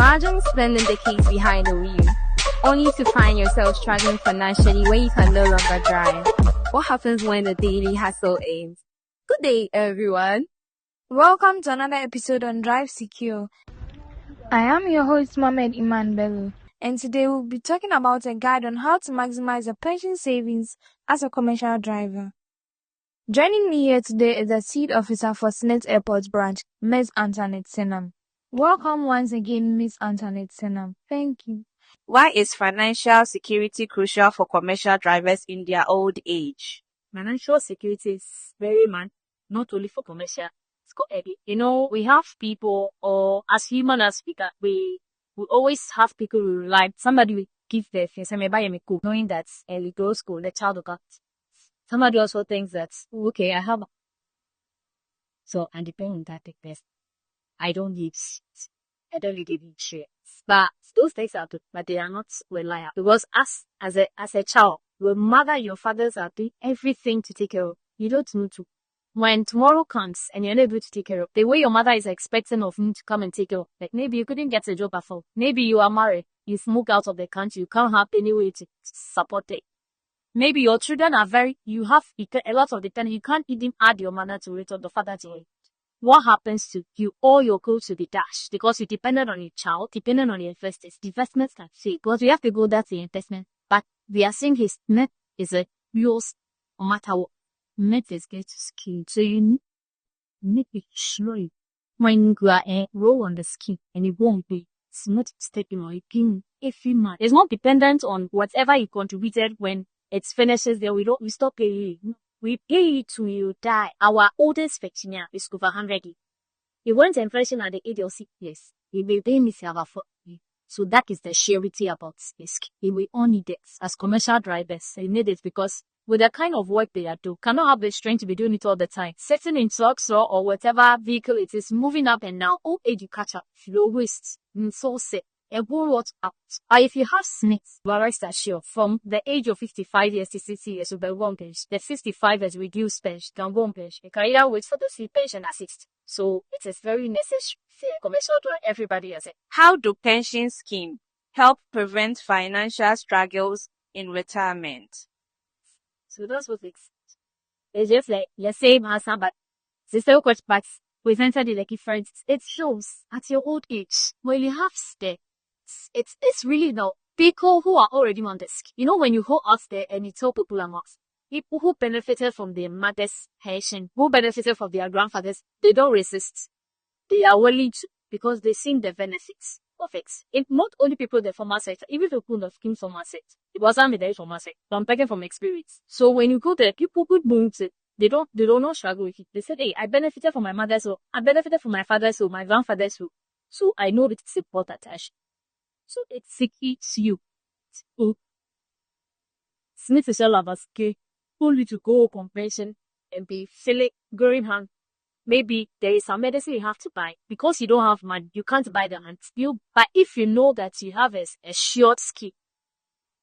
Imagine spending decades behind the wheel, only to find yourself struggling financially when you can no longer drive. What happens when the daily hustle ends? Good day, everyone. Welcome to another episode on Drive Secure. I am your host, Mohamed Iman Bello, and today we'll be talking about a guide on how to maximize your pension savings as a commercial driver. Joining me here today is the Seed Officer for SSNIT Airport Branch, Ms. Antoinette Senam. Welcome once again, Ms. Antoinette Senam. Thank you. Why is financial security crucial for commercial drivers in their old age? Financial security is very not only for commercial. We have people, or as human as speaker, we always have people who rely. Somebody will give their face, knowing that early growth school, the child will got. Somebody also thinks that, okay, I have. So, and depending on that, best. I don't need shit. I don't really need shares. But those things are good, but they are not reliable. Because as a child, your mother, your fathers are doing everything to take care of. You don't need to. When tomorrow comes and you're not able to take care of, the way your mother is expecting of you to come and take care of, like maybe you couldn't get a job before, maybe you are married, you smoke out of the country, you can't have any way to support it. Maybe your children are you have a lot of dependence, you can't even add your mother to it or the father to it. What happens to you? All your goals will be dashed because you depended on your child, dependent on your investors. The investments can fail because we have to go that's the investment. But we are saying his net is a yours no matter what. Net is get to skin. So you need to show you when you are roll on the skin and it won't be. It's not stepping or pin. If you man, it's not dependent on whatever you contributed when it finishes there. We stop paying. We pay it till you die. Our oldest pensioner is over 100 years. He went to inflation at the age of 6 years. He will pay me over 4 years. So that is the surety about risk. He will only need it. As commercial drivers, they need it because with the kind of work they are doing, cannot have the strength to be doing it all the time. Sitting in trucks or whatever vehicle it is, moving up and down, old age you catch up, low waste, so sick. It won't work out. Or if you have SSNIT, well, rest assured, from the age of 55 years to 60 years, will be one page. The 65 years reduced pension, can one page. You can either wait for the pension assist. So it is very necessary. Commercial to everybody has it. How do pension schemes help prevent financial struggles in retirement? So that's what it's just like, let's say, but sister quite back, presented the like difference. It shows at your old age, when you have step, it's really now people who are already on the scheme. You know, when you go out there and you tell people about people who benefited from their mother's pension, who benefited from their grandfathers, they don't resist. They are willing to because they see the benefits of it. It not only people in the formal sector, even people in the scheme formal sector. It wasn't the formal sector. So I'm talking from experience. So when you go there, people who move it, they don't not struggle with it. They said, hey, I benefited from my mother's so I benefited from my father's so my grandfather's so I know that it's important. So it secures you. So SSNIT is all about scale. Only to go on pension and be feeling growing hand. Maybe there is some medicine you have to buy because you don't have money. You can't buy them but if you know that you have a short scheme,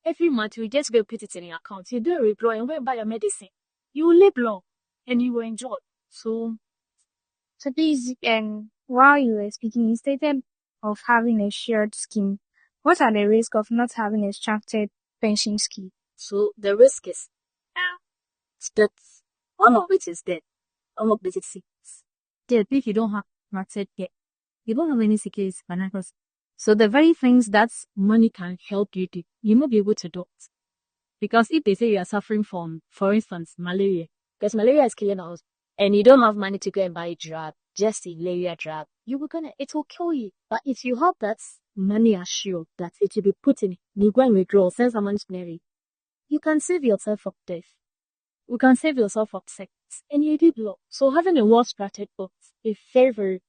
every month you just go put it in your account. You do withdraw and go buy your medicine. You will live long and you will enjoy. So please, while you were speaking, you stated of having a shared scheme. What are the risks of not having a structured pension scheme? So the risk is that one of which is dead. One of which is sick. Dead if you don't have structured yet. You don't have any securities financial. So the very things that money can help you do, you may be able to do it. Because if they say you are suffering from, for instance, malaria, because malaria is killing us, and you don't have money to go and buy a drug, just a malaria drug, it will kill you. But if you have that money assured that it will be put in, you go and withdraw, send someone to marry, you can save yourself from death. You can save yourself from sickness, and you did well. So having a well-structured book is very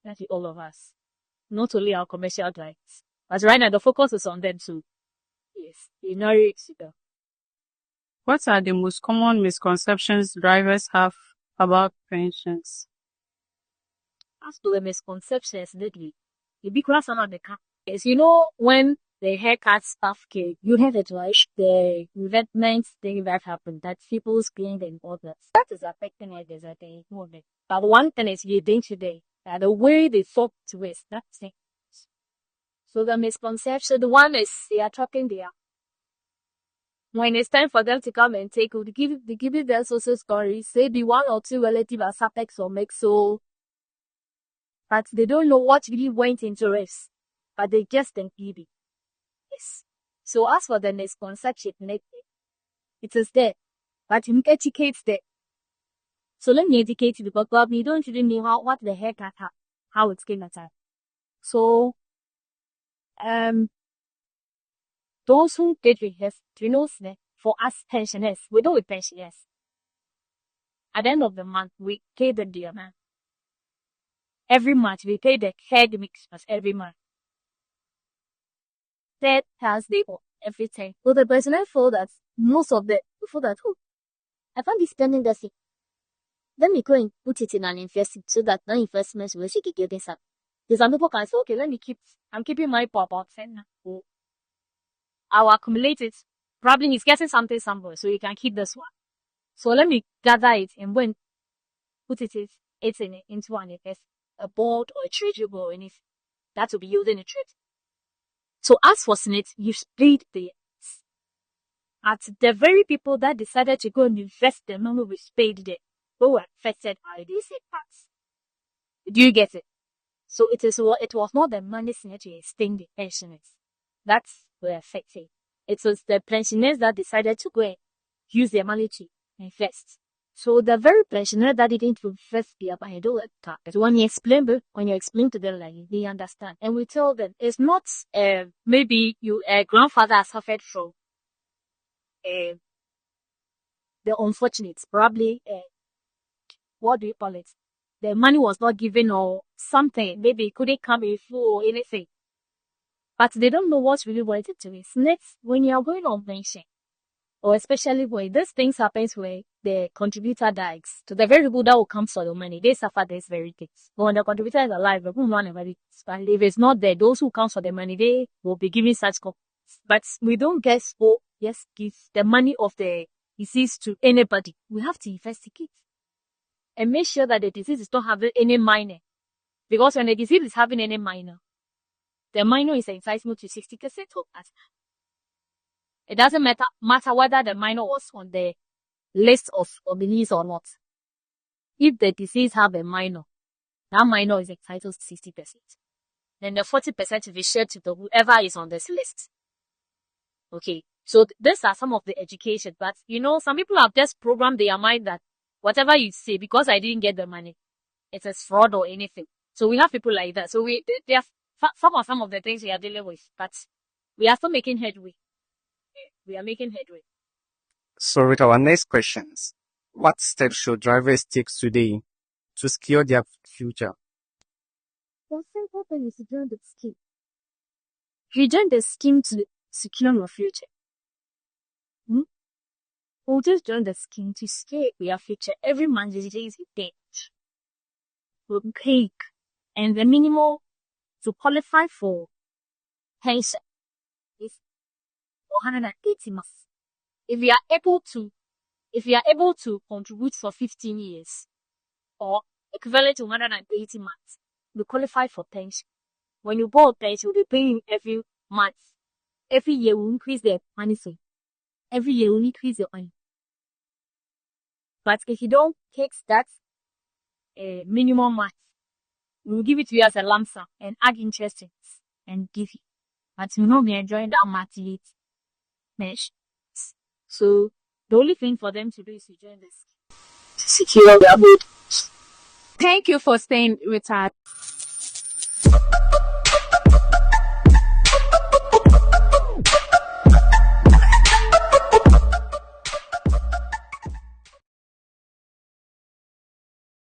that to all of us, not only our commercial drivers. But right now the focus is on them too. Yes, you know it. What are the most common misconceptions drivers have about pensions? As to the misconceptions, lately, the big one on the car is, when the haircut stuff came, you have it right, the investment thing that happened, that people's gained and all that. That is affecting it, is that they ignore it. But one thing is you think today, that the way they thought to is, that's it. So the misconception, the one is they are talking there. When it's time for them to come and take, they give you their social stories, say the 1 or 2 relatives are Sapex or Mexo, but they don't know what really went into it, but they just think BB. Yes. So as for the misconception, it is there, but you can educate there. So let me educate you because probably you don't really know what the heck how it's going to happen. So, those who did have for us pensioners, we do with pensioners. At the end of the month, we pay the dear man. Every month, we pay the head mixers every month. Third Thursday or everything. So the personnel feel that most of the feel that, oh, I can't be spending this thing. Let me go and put it in an investment so that no investments will she get this up. Because some people can say, okay, I'm keeping my for about 10 now. I'll accumulate it. Probably he's getting something somewhere, so you can keep this one. So let me gather it and when put it into an investment, a board or a treasury or anything. That will be yielding a trade. So as for SSNIT, you split the years. At the very people that decided to go and invest the money we paid there, who were affected by these impacts. Do you get it? So it was not the money SSNIT to extend the pensioners. That's were affected. It was the pensioners that decided to go and use their money to invest. So the very pensioner that didn't invest their money, when you explain to them, like, they understand. And we tell them it's not maybe your grandfather has suffered from the unfortunate, probably what do you call it? The money was not given or something. Maybe it couldn't come in full or anything. But they don't know what's really wanted to be. Next, when you are going on pension, or especially when these things happens where the contributor dies, to the very people that will come for the money, they suffer this very things. But when the contributor is alive, the woman never. But if it's not there, those who come for the money, they will be giving such copies. But we don't guess who give the money of the deceased to anybody. We have to investigate and make sure that the disease is not having any minor. Because when the disease is having any minor, the minor is entitled to 60% of that. It doesn't matter whether the minor was on the list of nominees or not. If the disease have a minor, that minor is entitled to 60%. Then the 40% will be shared to whoever is on this list. Okay, so these are some of the education. But some people have just programmed their mind that whatever you say, because I didn't get the money, it is fraud or anything. So we have people like that. So there are some of the things we are dealing with, but we are still making headway. We are making headway. So with our next questions, what steps should drivers take today to secure their future? The simple thing is to join the scheme. You join the scheme to secure your future. We'll just join the scheme to secure your future. Every month is a date. We'll pay, and the minimum to qualify for pension is 180 months. If you are able to contribute for 15 years or equivalent to 180 months, you qualify for pension. When you board pension, you'll be paying every month. Every year will increase the money. So every year will increase your money. But if you don't take that minimum month, we'll give it to you as a lump sum and add interest and give you. But you will not be enjoying that monthly mesh. So the only thing for them to do is to join this to secure their board. Thank you for staying with us.